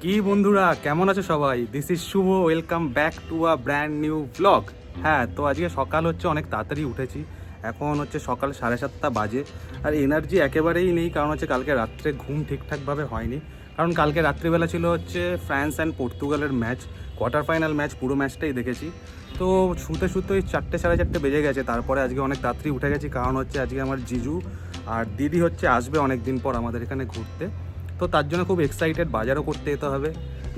কি বন্ধুরা কেমন আছো সবাই? This is Shubho, welcome back to a brand new blog. হ্যাঁ, তো আজকে সকাল হচ্ছে, অনেক তাড়াতাড়ি উঠেছি। এখন হচ্ছে সকাল 7:30 বাজে। আর এনার্জি একেবারেই নেই, কারণ হচ্ছে কালকে রাত্রে ঘুম ঠিকঠাকভাবে হয়নি। কারণ কালকে রাত্রিবেলা ছিল হচ্ছে ফ্রান্স অ্যান্ড পর্তুগালের ম্যাচ, কোয়ার্টার ফাইনাল ম্যাচ, পুরো ম্যাচটাই দেখেছি। তো শুতে শুতে ওই 4টে 4:30 বেজে গেছে। তারপরে আজকে অনেক তাড়াতাড়ি উঠে গেছি, কারণ হচ্ছে আজকে আমার জিজু আর দিদি হচ্ছে আসবে অনেক দিন পর আমাদের এখানে ঘুরতে। তো তার জন্য খুব এক্সাইটেড, বাজারও করতে যেতে হবে,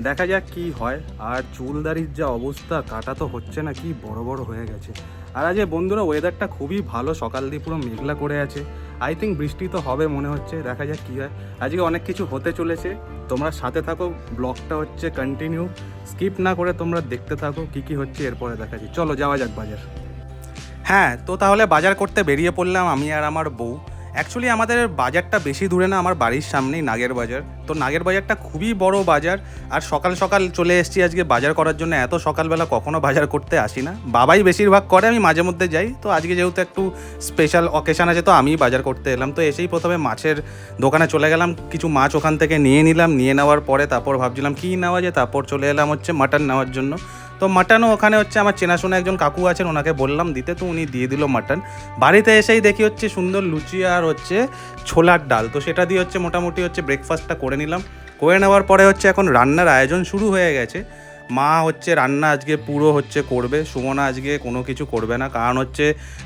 দেখা যাক কি হয়। আর চুলদারির যা অবস্থা, কাটা তো হচ্ছে না, কি বড় বড় হয়ে গেছে। আর আজ বন্ধুরা ওয়েদারটা খুবই ভালো, সকাল দিয়ে পুরো মেঘলা করে আছে। আই থিঙ্ক বৃষ্টি তো হবে মনে হচ্ছে, দেখা যাক কী হয়। আজকে অনেক কিছু হতে চলেছে, তোমরা সাথে থাকো, ব্লগটা হচ্ছে কন্টিনিউ, স্কিপ না করে তোমরা দেখতে থাকো কী কী হচ্ছে, এরপরে দেখাচ্ছি। চলো যাওয়া যাক বাজার। হ্যাঁ, তো তাহলে বাজার করতে বেরিয়ে পড়লাম আমি আর আমার বউ। অ্যাকচুয়ালি আমাদের বাজারটা বেশি দূরে না, আমার বাড়ির সামনেই নাগের বাজার। তো নাগের বাজারটা খুবই বড় বাজার। আর সকাল সকাল চলে এসেছি আজকে বাজার করার জন্য। এত সকালবেলা কখনো বাজার করতে আসি না, বাবাই বেশিরভাগ করে, আমি মাঝে মধ্যে যাই। তো আজকে যেহেতু একটু স্পেশাল অকেশান আছে, তো আমিই বাজার করতে এলাম। তো এসেই প্রথমে মাছের দোকানে চলে গেলাম, কিছু মাছ ওখান থেকে নিয়ে নিলাম। নিয়ে নেওয়ার পরে তারপর ভাবছিলাম কী নেওয়া যায়, তারপর চলে এলাম হচ্ছে মাটন নেওয়ার জন্য। তো মাটনও ওখানে হচ্ছে আমার চেনাশোনা একজন কাকু আছেন, ওনাকে বললাম দিতে, তো উনি দিয়ে দিল মাটন। বাড়িতে এসেই দেখি হচ্ছে সুন্দর লুচি আর হচ্ছে ছোলার ডাল, তো সেটা দিয়ে হচ্ছে মোটামুটি হচ্ছে ব্রেকফাস্টটা করে নিলাম। করে নেওয়ার পরে হচ্ছে এখন রান্নার আয়োজন শুরু হয়ে গেছে। মা হচ্ছে রান্না আজকে পুরো হচ্ছে করবে, সুমনা আজকে কোনো কিছু করবে না, কারণ হচ্ছে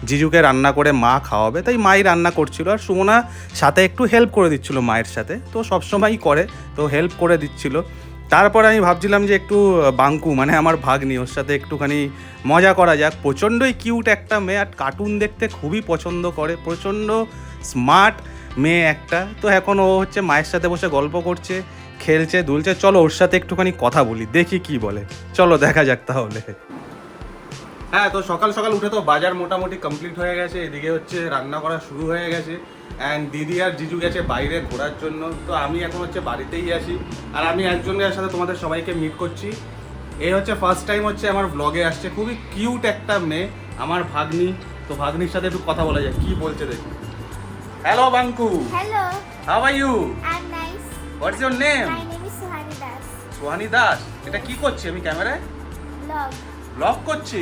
জিজুকে রান্না করে মা খাওয়াবে, তাই মাই রান্না করছিল। আর সুমনা সাথে একটু হেল্প করে দিচ্ছিল মায়ের সাথে, তো সবসময়ই করে, তো হেল্প করে দিচ্ছিল। তারপর আমি ভাবছিলাম যে একটু বাঙ্কু মানে আমার ভাগ্নি, ওর সাথে একটুখানি মজা করা যাক। প্রচণ্ডই কিউট একটা মেয়ে, আর কার্টুন দেখতে খুবই পছন্দ করে, প্রচণ্ড স্মার্ট মেয়ে একটা। তো এখন ও হচ্ছে মায়ের সাথে বসে গল্প করছে, খেলছে দুলছে। চলো ওর সাথে একটুখানি কথা বলি, দেখি কি বলে, চলো দেখা যাক তাহলে। হ্যাঁ, তো সকাল সকাল উঠে তো বাজার মোটামুটি কমপ্লিট হয়ে গেছে, এদিকে হচ্ছে রান্না করা শুরু হয়ে গেছে। অ্যান্ড দিদি আর জিজু গেছে বাইরে ঘোরার জন্য, তো আমি এখন হচ্ছে বাড়িতেই আছি। আর আমি একজনের সাথে তোমাদের সবাইকে মিট করছি। এই হচ্ছে ফার্স্ট টাইম হচ্ছে আমার ব্লগে আসছে, খুবই কিউট একটা মেয়ে, আমার ভাগ্নি। তো ভাগ্নির সাথে একটু কথা বলা যায়, কি বলছে দেখি। Hello বাঙ্কু। Hello, how are you? I'm nice. What's your name? My name is Suhani Das. Sohani Das. এটা কি করছি আমি ক্যামেরায়? Vlog. ব্লগ করছি?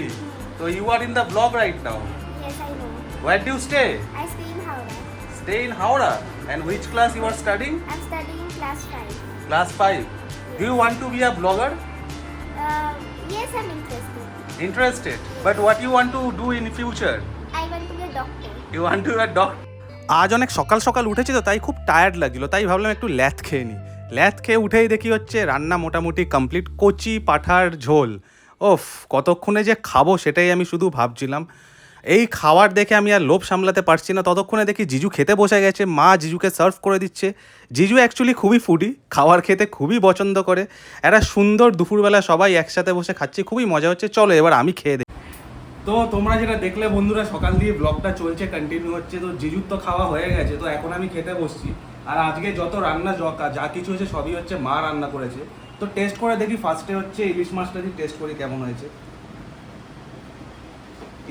তো you R in the blog right now. Yes, I know. Where do you stay? I stay in Howrah. Stay in Howrah. And which class you are studying? I'm studying in class 5. Class 5. Do you want to be a blogger? Yes, I'm interested. Interested. But what you want to do in future? I want to be a doctor. You want to be a doctor? আজ অনেক সকাল সকাল উঠেছি, তো তাই খুব tired লাগছিল, তাই ভাবলাম একটু ল্যাথ খেয়ে নিই। ল্যাথ খেয়ে উঠেই দেখি হচ্ছে রান্না মোটামুটি কমপ্লিট, কচি পাঠার ঝোল। ওফ, কতক্ষণে যে খাবো সেটাই আমি শুধু ভাবছিলাম। এই খাবার দেখে আমি আর লোভ সামলাতে পারছি না, ততক্ষণে দেখি জিজু খেতে বসে গেছে, মা জিজুকে সার্ভ করে দিচ্ছে। জিজু অ্যাকচুয়ালি খুবই ফুডি, খাবার খেতে খুবই পছন্দ করে। একটা সুন্দর দুপুরবেলা সবাই একসাথে বসে খাচ্ছি, খুবই মজা হচ্ছে। চলো এবার আমি খেয়ে দিই। তো তোমরা যেটা দেখলে বন্ধুরা, সকাল দিয়ে ব্লগটা চলছে, কন্টিনিউ হচ্ছে। তো জিজুর তো খাওয়া হয়ে গেছে, তো এখন আমি খেতে বসছি। আর আজকে যত রান্না যা কিছু হয়েছে সবই হচ্ছে মা রান্না করেছে। তো টেস্ট করে দেখি, ফার্স্টে হচ্ছে ইলিশ মাছটা দিয়ে টেস্ট করি কেমন হয়েছে।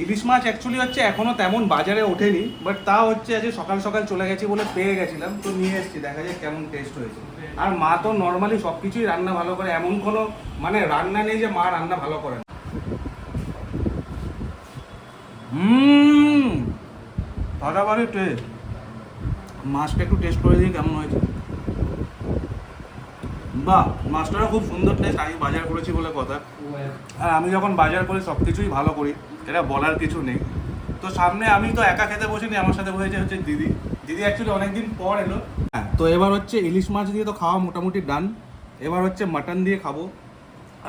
ইলিশ মাছ অ্যাকচুয়ালি হচ্ছে এখনও তেমন বাজারে ওঠেনি, বাট তা হচ্ছে আজকে সকাল সকাল চলে গেছি বলে পেয়ে গেছিলাম, তো নিয়ে এসেছি, দেখা যায় কেমন টেস্ট হয়েছে। আর মা তো নর্মালি সব কিছুই রান্না ভালো করে, এমন কোনো মানে রান্না নেই যে মা রান্না ভালো করে না। ফাটাফাটি টেস্ট। মাছটা একটু টেস্ট করে দিই কেমন হয়েছে। বাহ, মাছটারও খুব সুন্দর টেস্ট। আমি বাজার করেছি বলে কথা, আর আমি যখন বাজার করি সব কিছুই ভালো করি, এটা বলার কিছু নেই। তো সামনে আমি তো একা খেতে বসিনি, আমার সাথে বসেছে হচ্ছে দিদি। দিদি অ্যাকচুয়ালি অনেকদিন পর এলো। হ্যাঁ, তো এবার হচ্ছে ইলিশ মাছ দিয়ে তো খাওয়া মোটামুটি ডান। এবার হচ্ছে মাটন দিয়ে খাবো।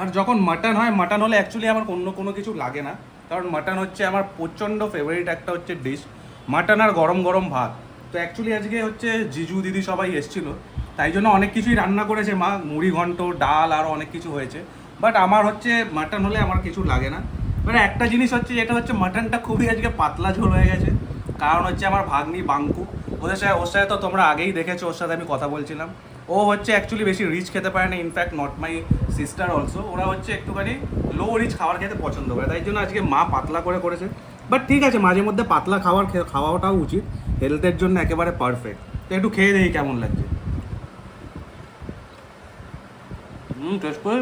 আর যখন মাটন হয়, মাটন হলে অ্যাকচুয়ালি আমার অন্য কোনো কিছু লাগে না, কারণ মাটন হচ্ছে আমার প্রচণ্ড ফেভারিট একটা হচ্ছে ডিশ, মাটন আর গরম গরম ভাত। তো অ্যাকচুয়ালি আজকে হচ্ছে জিজু দিদি সবাই এসেছিলো, তাই জন্য অনেক কিছুই রান্না করেছে মা, মুড়ি ঘন্ট, ডাল, আরও অনেক কিছু হয়েছে। বাট আমার হচ্ছে মাটন হলে আমার কিছু লাগে না। মানে একটা জিনিস হচ্ছে, যেটা হচ্ছে মাটনটা খুবই আজকে পাতলা ঝোল হয়ে গেছে, কারণ হচ্ছে আমার ভাগ্নি বাঙ্কু, ওর সাথে তো তোমরা আগেই দেখেছো, ওর সাথে আমি কথা বলছিলাম। ও হচ্ছে অ্যাকচুয়ালি বেশি রিচ খেতে পারে না, in fact not my sister also, ওরা হচ্ছে একটুখানি লো রিচ খাবার খেতে পছন্দ করে, তাই জন্য আজকে মা পাতলা করে করেছে। বাট ঠিক আছে, মাঝে মধ্যে পাতলা খাওয়াটাও উচিত, হেলথের জন্য একেবারে পারফেক্ট। তো একটু খেয়ে দেখি কেমন লাগছে। টেস্ট করে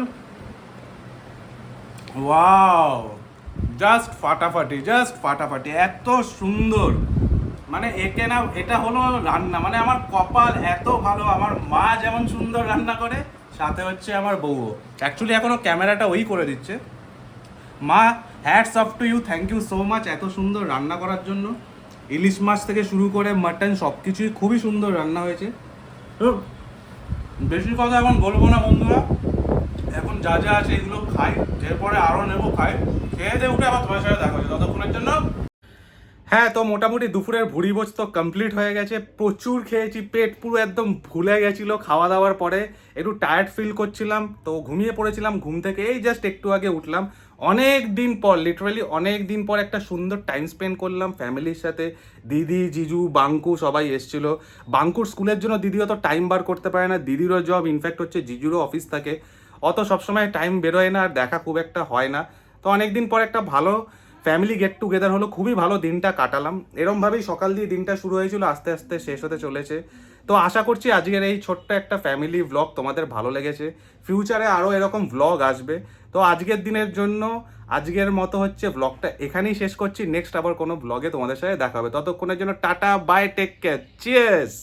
ওয়াও, জাস্ট ফাটাফাটি, এত সুন্দর। মানে একে না, এটা হলো রান্না, মানে আমার কপাল এত ভালো, আমার মা যেমন সুন্দর রান্না করে সাথে হচ্ছে আমার বউও। অ্যাকচুয়ালি এখনো ক্যামেরাটা ওই করে দিচ্ছে। মা, hats off to you, thank you so much এত সুন্দর রান্না করার জন্য। ইলিশ মাছ থেকে শুরু করে মাটন সব কিছুই খুবই সুন্দর রান্না হয়েছে। তো বেশি কথা এখন বলবো না বন্ধুরা, এখন যা যা আছে এগুলো খাই, এরপরে আরও নেবো, খাই, খেয়ে দিয়ে উঠে আবার তোমার সাথে দেখা হচ্ছে। ততক্ষণের জন্য হ্যাঁ, তো মোটামুটি দুপুরের ভুড়িভোজ তো কমপ্লিট হয়ে গেছে। প্রচুর খেয়েছি, পেট পুরো একদম ভুলে গেছিলো খাওয়া দাওয়ার পরে। একটু টায়ার্ড ফিল করছিলাম, তো ঘুমিয়ে পড়েছিলাম। ঘুম থেকে এই জাস্ট একটু আগে উঠলাম। অনেক দিন পর, লিটারালি অনেক দিন পর একটা সুন্দর টাইম স্পেন্ড করলাম ফ্যামিলির সাথে। দিদি, জিজু, বাঙ্কু সবাই এসেছিল। বাঙ্কুর স্কুলের জন্য দিদি অত টাইম বার করতে পারে না, দিদিরও জব, ইনফ্যাক্ট হচ্ছে জিজুরও অফিস থাকে, অত সবসময় টাইম বেরোয় না আর দেখা খুব একটা হয় না। তো অনেক দিন পর একটা ভালো ফ্যামিলি গেট টুগেদার হলো, খুবই ভালো দিনটা কাটালাম। এরমভাবেই সকাল দিয়ে দিনটা শুরু হয়েছিল, আস্তে আস্তে শেষ হতে চলেছে। তো আশা করছি আজকের এই ছোট্ট একটা ফ্যামিলি ভ্লগ তোমাদের ভালো লেগেছে। ফিউচারে আরও এরকম ভ্লগ আসবে। তো আজকের দিনের জন্য আজকের মতো হচ্ছে ভ্লগটা এখানেই শেষ করছি। নেক্সট আবার কোনো ভ্লগে তোমাদের সাথে দেখা হবে। ততক্ষণের জন্য tata, bye, take care, cheers.